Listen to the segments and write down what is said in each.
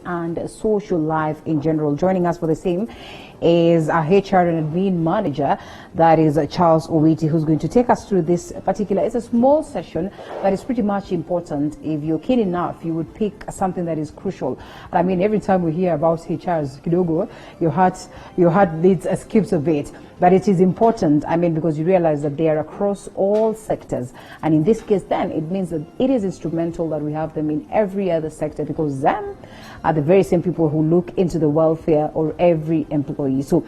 and social life in general. Joining us for the same is our HR and admin manager, that is Charles Owiti, who's going to take us through this particular. It's a small session, but it's pretty much important. If you're keen enough, you would pick something that is crucial. I mean, every time we hear about HRs, Kidogo, your heart leads skips a bit. But it is important, I mean, because you realize that they are across all sectors. And in this case, then, it means that it is instrumental that we have them in every other sector, because them are the very same people who look into the welfare of every employee. So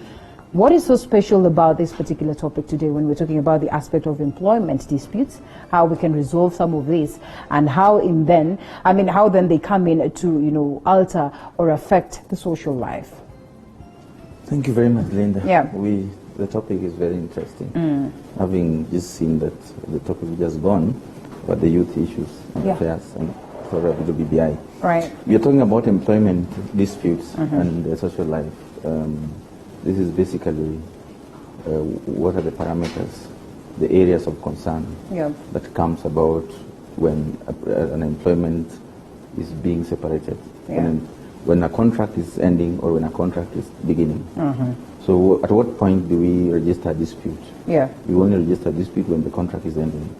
what is so special about this particular topic today when we're talking about the aspect of employment disputes, how we can resolve some of this, and how then they come in to, alter or affect the social life? Thank you very much, Linda. Yeah. The topic is very interesting. Having just seen that the topic we just gone, about the youth issues and affairs and for the BBI. Right. We are talking about employment disputes and the social life. This is basically what are the parameters, the areas of concern that comes about when an employment is being separated. When a contract is ending or when a contract is beginning. So at what point do we register a dispute? We only register a dispute when the contract is ending.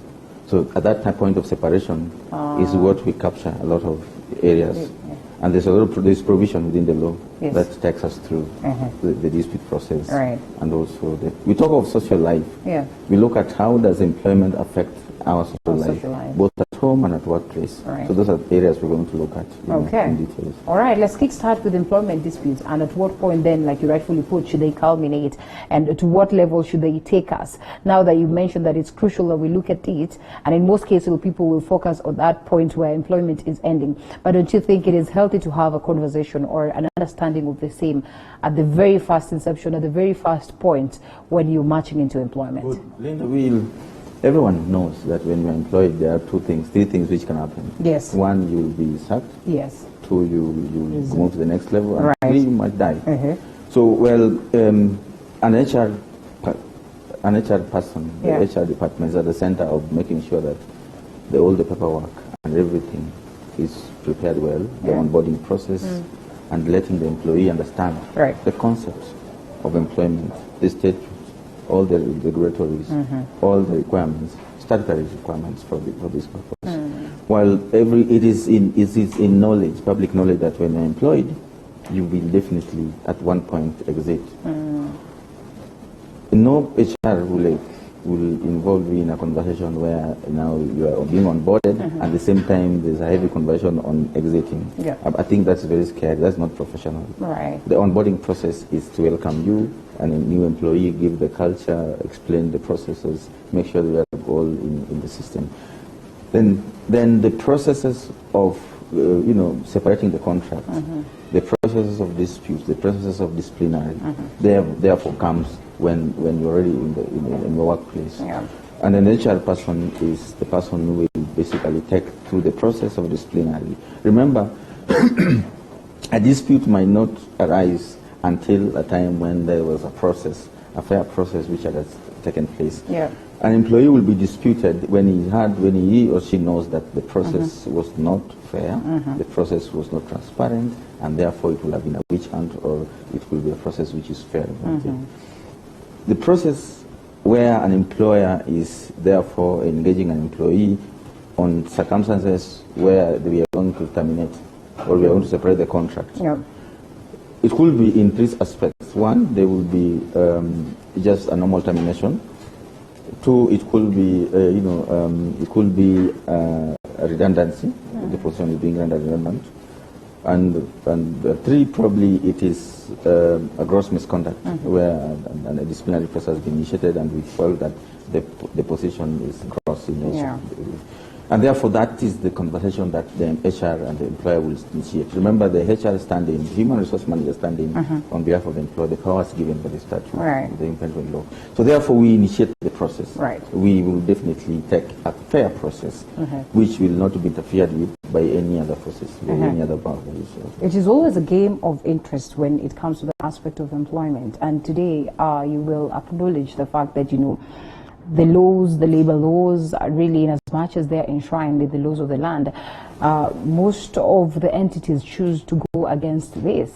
So at that point of separation is what we capture a lot of areas. And there's a lot of provision within the law that takes us through the dispute process. And also, we talk of social life. We look at how does employment affect our social life, both at home and at workplace. So those are areas we're going to look at in detail. All right, let's kickstart with employment disputes. And at what point then, like you rightfully put, should they culminate? And to what level should they take us? Now that you mentioned that it's crucial that we look at it, and in most cases people will focus on that point where employment is ending. But don't you think it is healthy to have a conversation or an understanding of the same at the very first inception, at the very first point when you're marching into employment? Good. Linda, everyone knows that when you're employed, there are three things which can happen. One, you'll be sacked. Two, you move to the next level. And three, you might die. So, an HR person, the HR department is at the center of making sure that all the paperwork and everything is prepared well, the onboarding process, and letting the employee understand the concepts of employment, the statutes, all the regulatories, all the requirements, statutory requirements for this purpose. While it is in knowledge, public knowledge, that when you're employed, you will definitely at one point exit. No HR will involve you in a conversation where now you are being onboarded, at the same time there's a heavy conversation on exiting. I think that's very scary. That's not professional. The onboarding process is to welcome you and a new employee, give the culture, explain the processes, make sure that we are all in the system. Then the processes of separating the contract, the processes of disputes, the processes of disciplinary, therefore comes when you're already in the workplace. And an HR person is the person who will basically take through the process of disciplinary. Remember, a dispute might not arise until a time when there was a fair process which had taken place. An employee will be disputed when he or she knows that the process was not fair, the process was not transparent, and therefore it will have been a witch hunt, or it will be a process which is fair. The process where an employer is therefore engaging an employee on circumstances where we are going to terminate or we are going to separate the contract. It could be in three aspects. One, there will be just a normal termination. Two, it could be a redundancy. The position is being rendered redundant. And three, probably it is a gross misconduct where a disciplinary process has been initiated and we felt that the position is gross in nature. And therefore, that is the conversation that the HR and the employer will initiate. Remember, the HR standing, human resource manager standing on behalf of the employer, the powers given by the statute, the employment law. So therefore, we initiate the process. We will definitely take a fair process, which will not be interfered with by any other process, by any other boundaries. It is always a game of interest when it comes to the aspect of employment. And today, you will acknowledge the fact that, the laws, the labor laws, are really, in as much as they are enshrined in the laws of the land, most of the entities choose to go against this.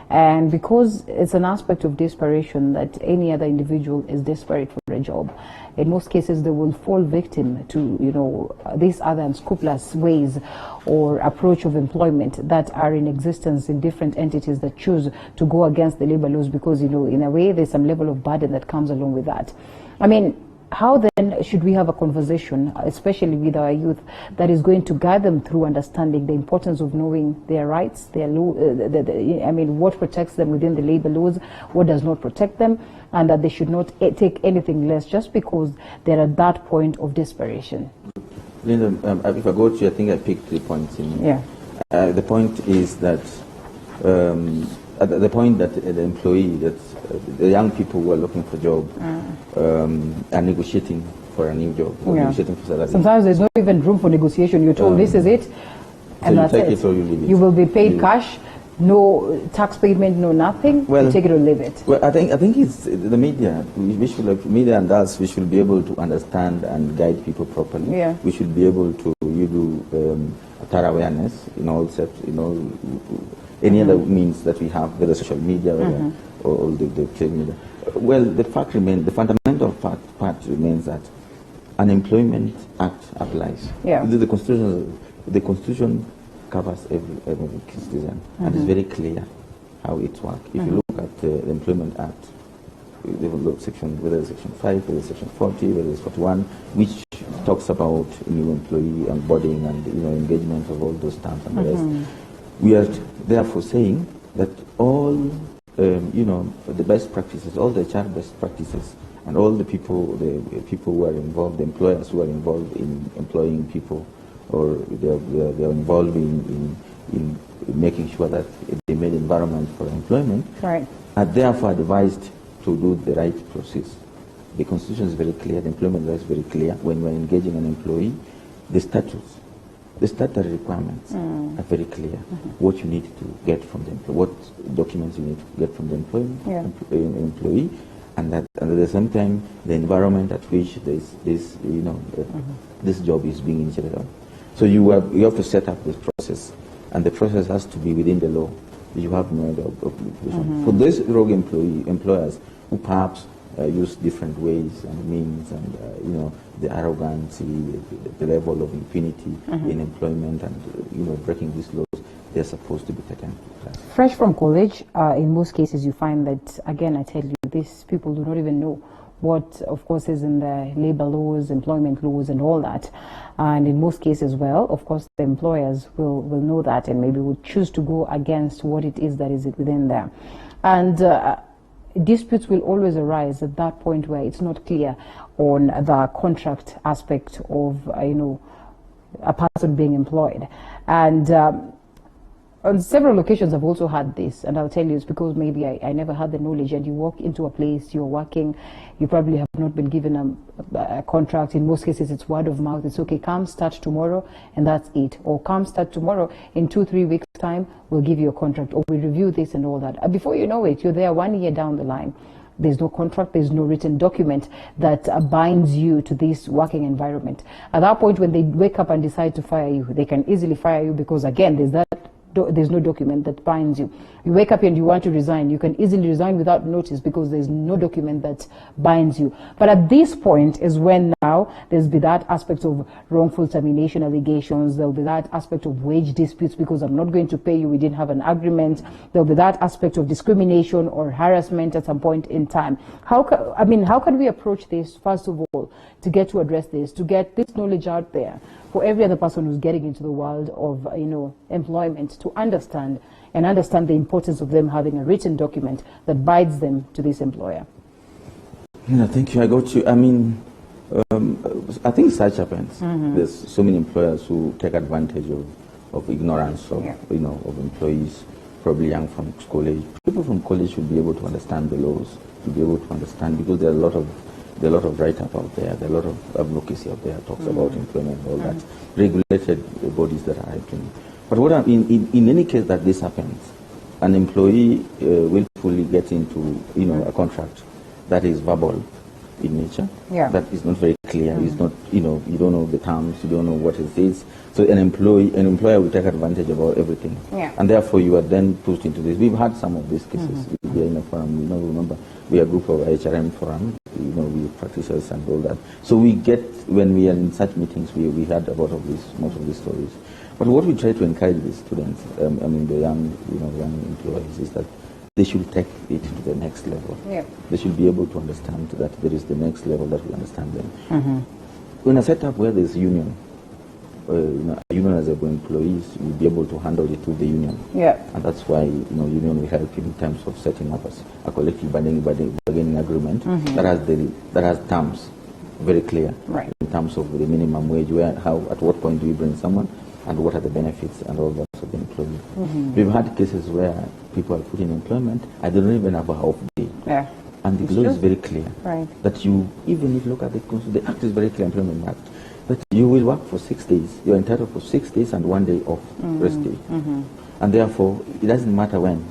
And because it's an aspect of desperation that any other individual is desperate for a job, in most cases they will fall victim to, you know, these other unscrupulous ways or approach of employment that are in existence in different entities that choose to go against the labor laws, because, you know, in a way there's some level of burden that comes along with that. I mean, how then should we have a conversation, especially with our youth, that is going to guide them through understanding the importance of knowing their rights, their law, I mean, what protects them within the labor laws, what does not protect them, and that they should not take anything less just because they're at that point of desperation. Linda, if I go to, I think I picked 3 points in. Yeah. The point is that at the point that the employee, that the young people who are looking for a job are negotiating for a new job, or negotiating for salary. Sometimes there's not even room for negotiation. You're told this is it, and so that's you take it. it or you leave it. You will be paid cash, no tax payment, no nothing. Well, you take it or leave it. Well, I think it's the media. We should, like media and us, we should be able to understand and guide people properly. Yeah. We should be able to do a thorough awareness in all steps, any other means that we have, whether social media or the trade media. Well, the fact remains, the fundamental part remains that an Employment Act applies. Yeah. The Constitution covers every citizen, and it's very clear how it works. If you look at the Employment Act, section, whether it's section 5, whether it's section 40, whether it's 41, which talks about new employee onboarding and engagement of all those terms and the rest. We are therefore saying that all the best practices, all the HR best practices, and all the people who are involved, the employers who are involved in employing people, or they're involved in making sure that they made environment for employment, are therefore advised to do the right process. The Constitution is very clear, the employment law is very clear. When we're engaging an employee, the statutes, the statutory requirements are very clear. What you need to get from the employee, what documents you need to get from the employee, and that, and at the same time, the environment at which this job is being initiated on. So you have to set up this process, and the process has to be within the law. You have no other option. For those rogue employers who perhaps use different ways and means, and the arrogancy, the level of impunity in employment, and breaking these laws, they're supposed to be taken. Fresh from college, in most cases you find that, again, I tell you, these people do not even know what, of course, is in the labor laws, employment laws, and all that. And in most cases, well, of course, the employers will know that, and maybe will choose to go against what it is that is within there. And disputes will always arise at that point where it's not clear on the contract aspect of a person being employed. And on several occasions I've also had this, and I'll tell you it's because maybe I never had the knowledge. And you walk into a place, you're working, you probably have not been given a contract. In most cases it's word of mouth. It's okay, come start tomorrow and that's it, or come start tomorrow, in 2-3 weeks time we'll give you a contract, or we review this and all that. Before you know it, you're there 1 year down the line. There's no contract, there's no written document that binds you to this working environment. At that point, when they wake up and decide to fire you, they can easily fire you, because again, there's no document that binds you. You wake up and you want to resign, you can easily resign without notice, because there's no document that binds you. But at this point is when now there's be that aspect of wrongful termination allegations, there'll be that aspect of wage disputes, because I'm not going to pay you, we didn't have an agreement. There'll be that aspect of discrimination or harassment at some point in time. How can we approach this, first of all, to get to address this, to get this knowledge out there for every other person who's getting into the world of employment, to understand the importance of them having a written document that binds them to this employer? Thank you. I got you. I think such happens. There's so many employers who take advantage of ignorance of employees, probably young from college. People from college should be able to understand the laws, to be able to understand, because there are a lot of write-up out there, there are a lot of advocacy out there, talks about employment and all that, regulated bodies that are helping. But in any case that this happens, an employee will fully get into a contract that is verbal, in nature. Yeah. That is not very clear. It's not, you don't know the terms, you don't know what it is. So an employer will take advantage about everything. Yeah. And therefore you are then pushed into this. We've had some of these cases. We are in a forum, remember, we are a group of HRM forum, we practitioners and all that. So we get, when we are in such meetings, we had most of these stories. But what we try to encourage the students, the young employees, is that they should take it to the next level. Yeah. They should be able to understand that there is the next level that we understand them. In a setup where there's union, a union as employees will be able to handle it with the union. Yeah. And that's why union will help in terms of setting up a collective bargaining agreement that has terms very clear, right, in terms of the minimum wage, at what point do we bring someone, and what are the benefits and all that of the employee. We've had cases where people are put in employment and they don't even have a half day. Yeah. And the law is very clear, right, that even if you look at the Act is very clear, Employment Act, that you will work for 6 days. You're entitled for 6 days and 1 day off, rest day. And therefore, it doesn't matter when,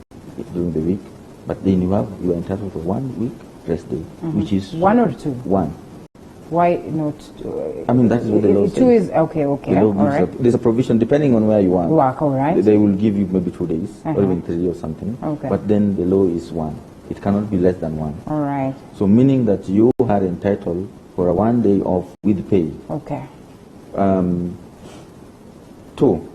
during the week, but then you are entitled to 1 week rest day, which is 1 or 2? 1. Why not? That is what the law says. 2 is okay. The law gives there's a provision depending on where you are. Work, all right. They will give you maybe 2 days or even 3 or something. Okay. But then the law is 1. It cannot be less than 1. All right. So meaning that you are entitled for a 1 day off with pay. Okay. 2,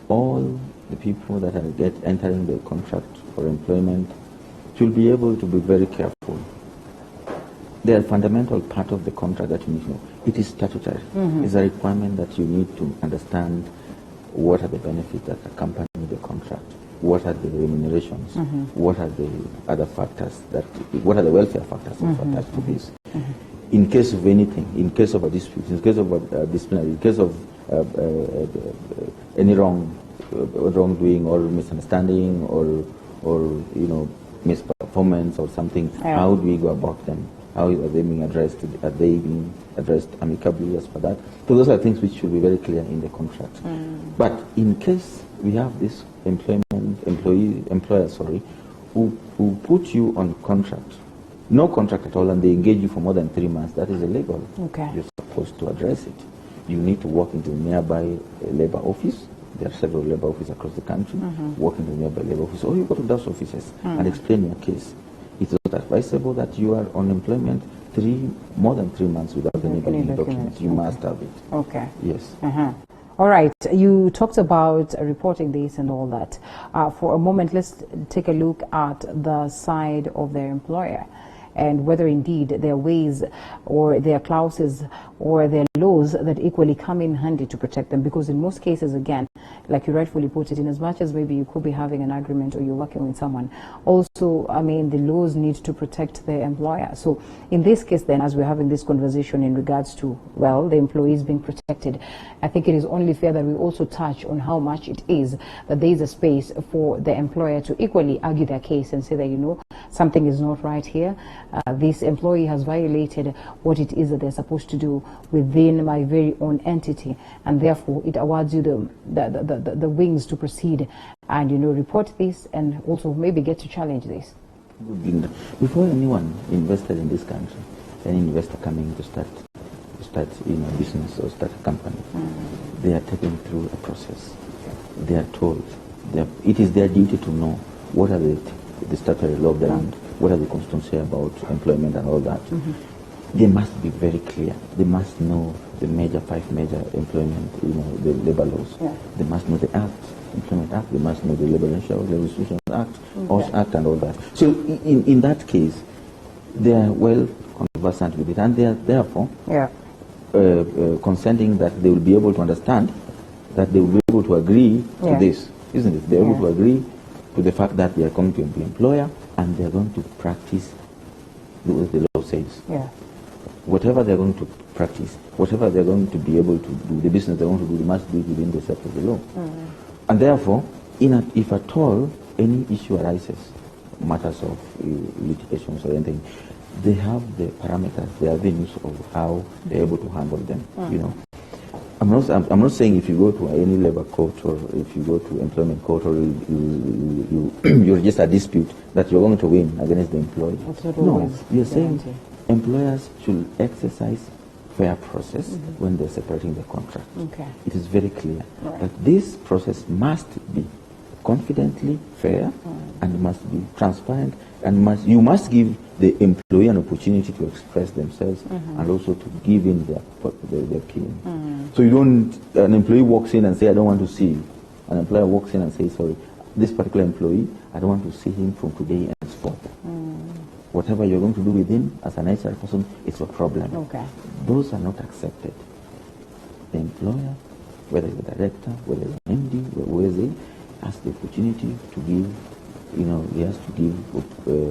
all the people that are entering the contract for employment should be able to be very careful. They are a fundamental part of the contract that you need to know. It is statutory. It's a requirement that you need to understand what are the benefits that accompany the contract, what are the remunerations, what are the other factors, what are the welfare factors attached to this. In case of anything, in case of a dispute, in case of a disciplinary, in case of any wrongdoing or misunderstanding or misperformance or something, how do we go about them? How are they being addressed? Are they being addressed amicably as per that? So those are things which should be very clear in the contract. But in case we have this employer, who put you on contract, no contract at all, and they engage you for more than 3 months, that is illegal. Okay. You're supposed to address it. You need to walk into the nearby labor office. There are several labor offices across the country. Walk into the nearby labor office, or you go to those offices and explain your case. It's not advisable that you are on employment more than 3 months without any documents. You must have it. Okay. Yes. All right. You talked about reporting this and all that. For a moment, let's take a look at the side of their employer and whether indeed there are ways or there are clauses or there are laws that equally come in handy to protect them. Because in most cases, again, like you rightfully put it, in as much as maybe you could be having an agreement or you're working with someone, also, the laws need to protect the employer. So in this case then, as we're having this conversation in regards to, well, the employees being protected, I think it is only fair that we also touch on how much it is that there is a space for the employer to equally argue their case and say that, something is not right here. This employee has violated what it is that they're supposed to do within my very own entity, and therefore it awards you the wings to proceed and report this and also maybe get to challenge this. Before anyone invested in this country, any investor coming to start business or start a company, they are taken through a process. They are told it is their duty to know what are the statutory law of the land, what are the constitutions say about employment and all that. They must be very clear. They must know the 5 major employment, the labor laws. They must know the Act, Employment Act. They must know the Labor Relations Act, Act and all that. So in that case, they are well conversant with it, and they are therefore consenting that they will be able to understand, that they will be able to agree to this, isn't it? They are able to agree to the fact that they are going to be employer and they are going to practice the law says. Whatever they're going to practice, whatever they're going to be able to do, the business they're going to do, they must do it within the set of the law. And therefore, if at all any issue arises, matters of litigations or anything, they have the parameters, the avenues of how they're able to handle them. I'm not saying if you go to any labor court or if you go to employment court or you register a dispute that you're going to win against the employee. No, you're saying employers should exercise fair process when they're separating the contract. Okay. It is very clear Right. that this process must be confidently fair and must be transparent, and you must give the employee an opportunity to express themselves and also to give in their opinion. So you don't, an employee walks in and say, I don't want to see you. An employer walks in and says, sorry, this particular employee, I don't want to see him from today henceforth. Whatever you're going to do with him as an HR person, it's a problem. Okay. Those are not accepted. The employer, whether it's the director, whether it's an MD, whoever, has the opportunity to give, he has to give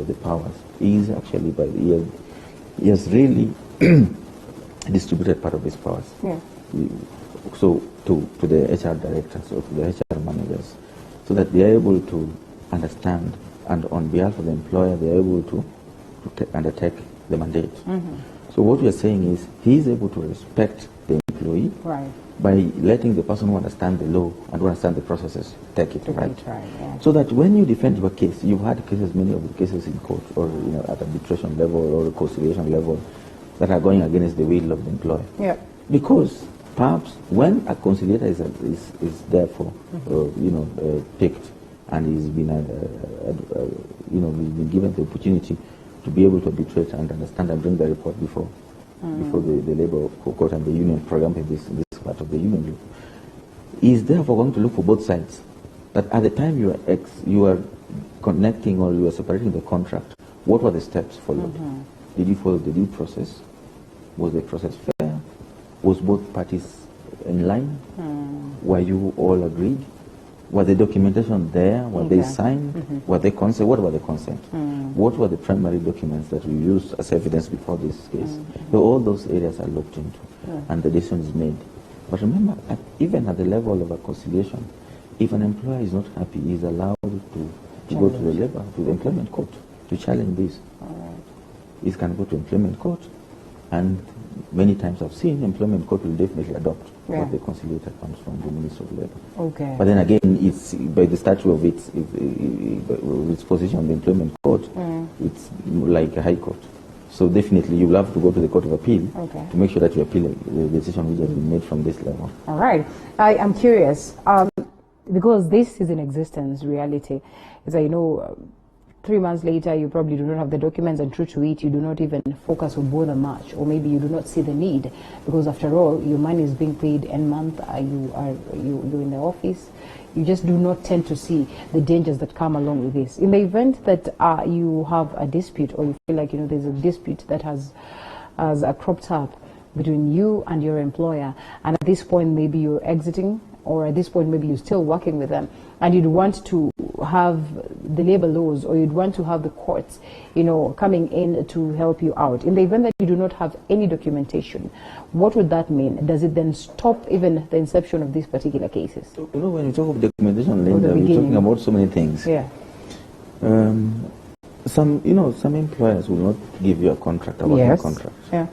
the powers. He is actually, he has really distributed part of his powers. Yeah. So to the HR directors or to the HR managers, so that they are able to understand, and on behalf of the employer, they are able to undertake the mandate. So what we are saying is, he is able to respect the employee by letting the person who understands the law and who understands the processes take it right. Yeah. So that when you defend your case, you've had cases, many of the cases in court or at arbitration level or conciliation level, that are going against the will of the employer. Yeah. Because perhaps when a conciliator is therefore picked and he's been been given the opportunity to be able to arbitrate and understand and bring the report before the labor court and the union, for example, this part of the union, is therefore going to look for both sides. That at the time you are connecting or you are separating the contract, what were the steps followed? Did you follow the due process? Was the process fair? Was both parties in line? Were you all agreed? Was the documentation there? Were they signed? Were they consent? What were the consent? What were the primary documents that we used as evidence before this case? So all those areas are looked into, and the decision is made. But remember, even at the level of a conciliation, if an employer is not happy, he is allowed to go to the employment court to challenge this. He can go to employment court, and many times I've seen employment court will definitely adopt what the conciliator comes from the Ministry of Labor. Okay. But then again, it's by the statute of its position on the employment court, it's like a high court. So definitely you will have to go to the Court of Appeal to make sure that you appeal the decision which has been made from this level. All right. I am curious, because this is in existence, reality, as I know, 3 months later, you probably do not have the documents, and true to it, you do not even focus or bother much, or maybe you do not see the need, because after all, your money is being paid end month. You're in the office. You just do not tend to see the dangers that come along with this. In the event that you have a dispute, or you feel like there's a dispute that has cropped up between you and your employer, and at this point maybe you're exiting, or at this point maybe you're still working with them, and you'd want to have the labor laws, or you'd want to have the courts, coming in to help you out. In the event that you do not have any documentation, what would that mean? Does it then stop even the inception of these particular cases? When you talk of documentation, Linda, we're talking about so many things. Yeah. Some employers will not give you a contract, a working contract. Yeah.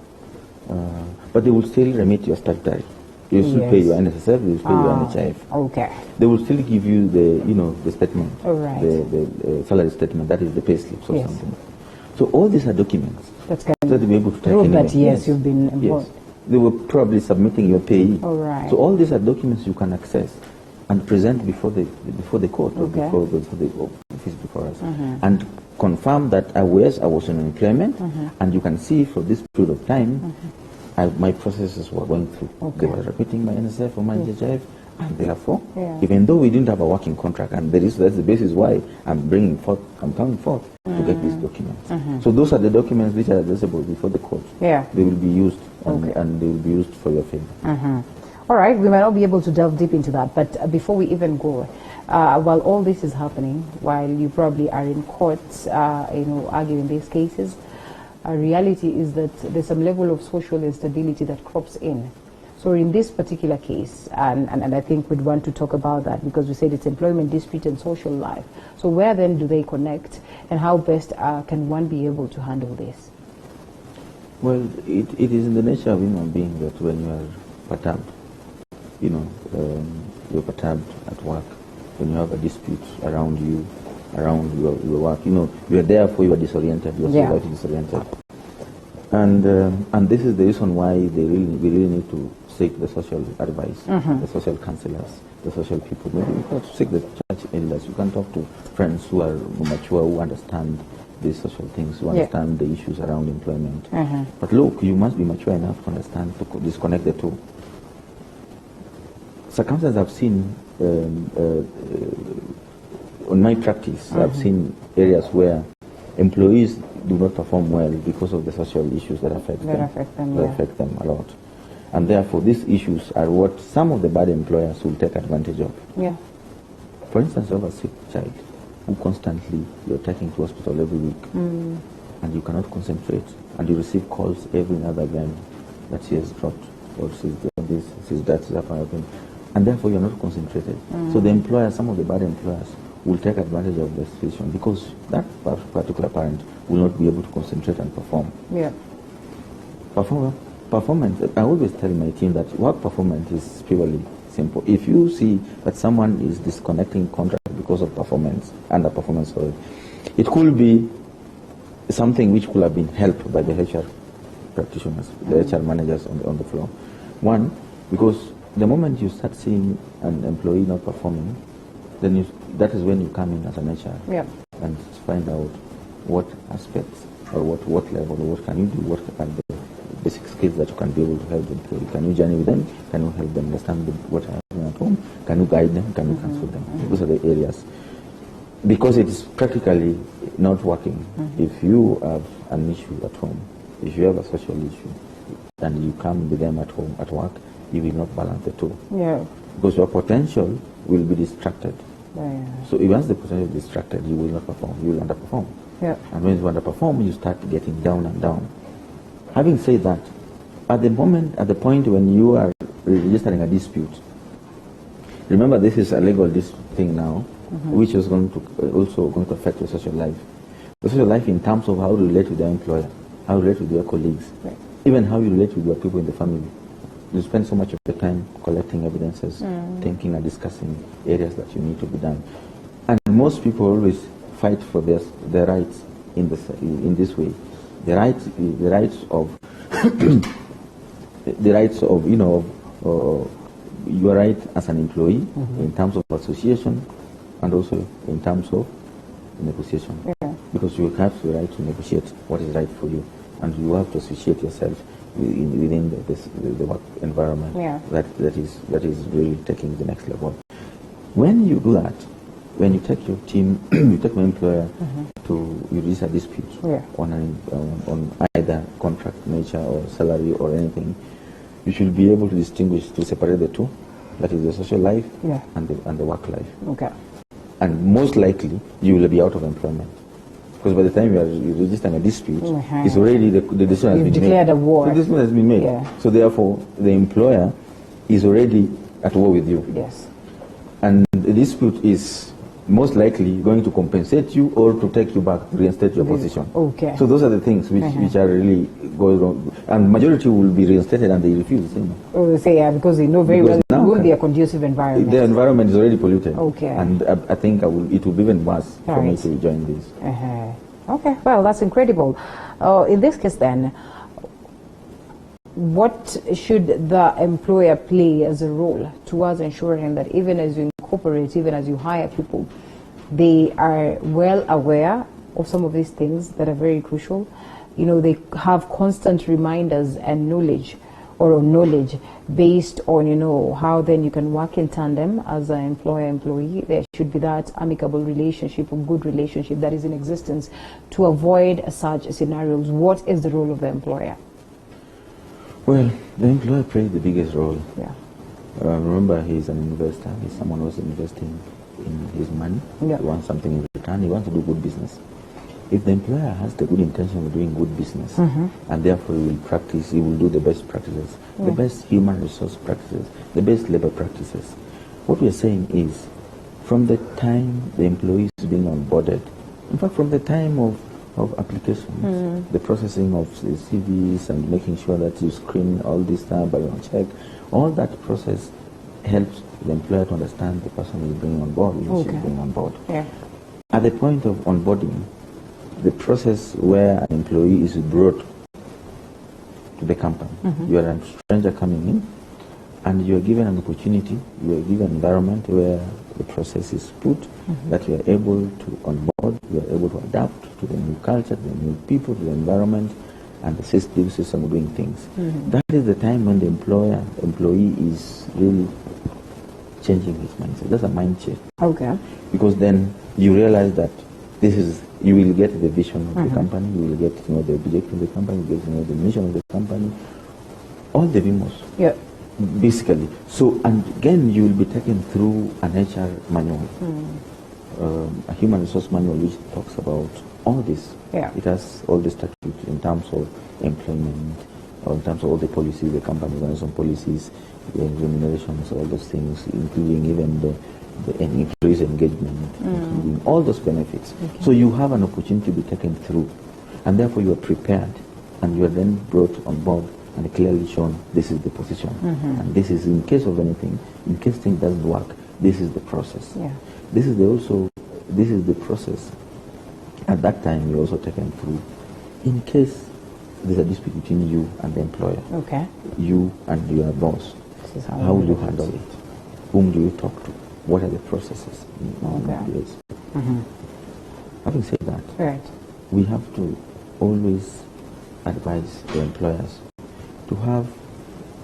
But they will still remit your statutory. You still pay your NSSF, you still pay your NHIF. Okay. They will still give you the statement, the salary statement, that is the pay slips or something. So all these are documents that they'll be able to take prove that you've been involved. Yes. They were probably submitting your payee. All right. So all these are documents you can access and present before the court or before the office before us, and confirm that I was in employment, and you can see for this period of time. My processes were going through. They were repeating my NSF or my NHIF, and therefore, even though we didn't have a working contract, and that's the basis why I'm coming forth to get these documents. So those are the documents which are accessible before the court. Yeah. They will be used, and they will be used for your favor. All right, we might not be able to delve deep into that, but before we even go, while all this is happening, while you probably are in courts, arguing these cases, reality is that there's some level of social instability that crops in. So in this particular case, and I think we'd want to talk about that, because we said it's employment dispute and social life. So where then do they connect, and how best can one be able to handle this? Well, it is in the nature of human being that when you are perturbed, you're perturbed at work, when you have a dispute around your work, you are there for you are disoriented, you are disoriented. And this is the reason why we really need to seek the social advice, the social counselors, the social people. Maybe you have to seek the church elders. You can talk to friends who are mature, who understand these social things, who understand the issues around employment. But look, you must be mature enough to understand, to disconnect the two. Circumstances I've seen on my practice, I've seen areas where employees do not perform well because of the social issues that affect them a lot. And therefore, these issues are what some of the bad employers will take advantage of. Yeah. For instance, you have a sick child who constantly you're taking to hospital every week, and you cannot concentrate, and you receive calls every other time that she has dropped, or she's doing this, she's that, she's happening, and therefore you're not concentrated. So the employer, some of the bad employers, will take advantage of the situation because that particular parent will not be able to concentrate and perform. Yeah. Performance, I always tell my team that work performance is purely simple. If you see that someone is disconnecting contract because of performance, underperformance, sorry, it could be something which could have been helped by the HR practitioners, the HR managers on the floor. One, because the moment you start seeing an employee not performing, then that is when you come in as an HR and find out what aspects or what level or what can you do, what are the basic skills that you can be able to help the employee. Can you journey with them? Can you help them understand what happening at home? Can you guide them? Can you counsel them? Those are the areas. Because it is practically not working. If you have an issue at home, if you have a social issue, and you come with them at home, at work, you will not balance the two. Yeah. Because your potential will be distracted. So if once the potential is distracted, you will not perform. You will underperform. Yeah. And when you underperform, you start getting down and down. Having said that, at the point when you are registering a dispute, remember this is a legal thing now, which is also going to affect your social life. The social life in terms of how you relate with your employer, how you relate with your colleagues, even how you relate with your people in the family. You spend so much of your time collecting evidences, thinking and discussing areas that you need to be done. And most people always fight for their rights in this way. The rights of the rights of your right as an employee in terms of association and also in terms of negotiation. Because you have the right to negotiate what is right for you, and you have to associate yourself within the work environment that is really taking the next level. When you do that, when you take your team, you take my employer to reduce a dispute on either contract nature or salary or anything, you should be able to distinguish, to separate the two, that is the social life and the work life. Okay. And most likely, you will be out of employment. Because by the time you are registering a dispute, it's already the decision has been made. You've declared a war. The decision has been made. So therefore, the employer is already at war with you. Yes. And the dispute is most likely going to compensate you or to take you back, to reinstate your position. Okay. So those are the things which are really going on. And majority will be reinstated and they refuse. Oh, they say, because they know very well it won't be a conducive environment. The environment is already polluted. Okay. And I think it will be even worse for me to join this. Okay, well, that's incredible. In this case then, what should the employer play as a role towards ensuring that even as you incorporate, even as you hire people, they are well aware of some of these things that are very crucial? You know, they have constant reminders and knowledge based on, you know, how then you can work in tandem as an employer-employee. There should be that amicable relationship, a good relationship that is in existence to avoid such scenarios. What is the role of the employer? Well, the employer plays the biggest role. Yeah. Remember, he's an investor. He's someone who's investing in his money. Yeah. He wants something in return. He wants to do good business. If the employer has the good intention of doing good business, and therefore he will do the best practices, the best human resource practices, the best labor practices. What we're saying is, from the time the employee is being onboarded, in fact, from the time of applications, the processing of the CVs and making sure that you screen all this time by on check, all that process helps the employer to understand the person is bringing on board, she's bringing on board. Yeah. At the point of onboarding, the process where an employee is brought to the company. You are a stranger coming in, and you are given an opportunity, you are given an environment where the process is put, that you are able to onboard, you are able to adapt to the new culture, to the new people, to the environment, and the system of doing things. That is the time when the employee is really changing his mindset. That's a mind shift. Okay. Because then you realize that you will get the vision of the company, you will get to know the objective of the company, you get to know the mission of the company, all the VMOs. Yeah. Basically. So, and again, you will be taken through an HR manual, a human resource manual which talks about all this. Yeah. It has all the statutes in terms of employment, or in terms of all the policies, the company runs on policies, the remunerations, all those things, including even the employees' engagement, including all those benefits. Okay. So you have an opportunity to be taken through, and therefore you are prepared, and you are then brought on board and clearly shown this is the position, and this is in case of anything, in case things doesn't work, this is the process. Yeah. This is the process. At that time, you're also taken through, in case there's a dispute between you and the employer. Okay. You and your boss. How will you handle it? Whom do you talk to? What are the processes? Okay. Having said that, right, we have to always advise the employers to have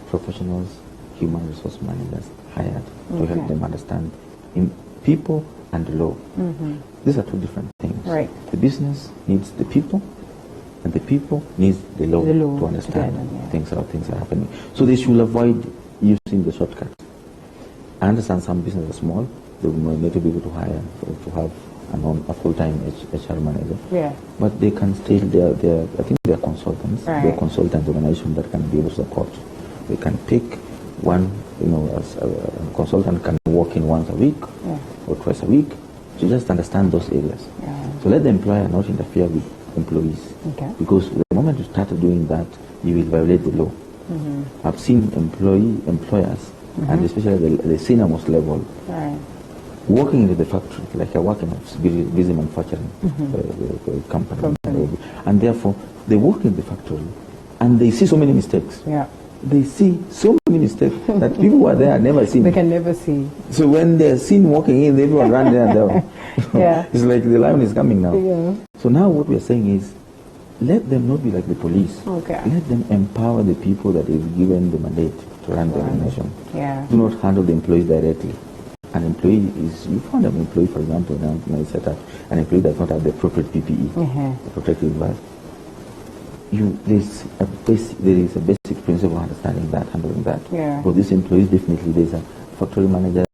professionals, human resource managers hired to help them understand in people and law. These are two different things. Right. The business needs the people, and the people needs the law to understand things how things are happening. So they should avoid using the shortcuts. I understand some businesses are small; they will need to be able to hire to have a full-time HR manager. Yeah. But they can still, I think they are consultants. Right. They are consultant organization that can be able to support. They can pick one, as a consultant can work in once a week or twice a week to just understand those areas. Yeah. So let the employer not interfere with employees. Okay. Because the moment you start doing that, you will violate the law. I've seen employers, and especially the senior most level, working into the factory, like you're working in a busy manufacturing company. And therefore, they work in the factory, and they see so many mistakes. Yeah. They see so many mistakes that people who are there never seen. They can never see. So when they're seen walking in, everyone run there and down. Yeah. It's like the lion is coming now. Yeah. So now what we're saying is, let them not be like the police. Okay. Let them empower the people that they've given the mandate to run the organization. Yeah. Do not handle the employees directly. An employee is, you found an employee, for example, now you set up an employee does not have the appropriate PPE, the protective device. There is a basic principle of understanding that, handling that. Yeah. For these employees, definitely there's a factory manager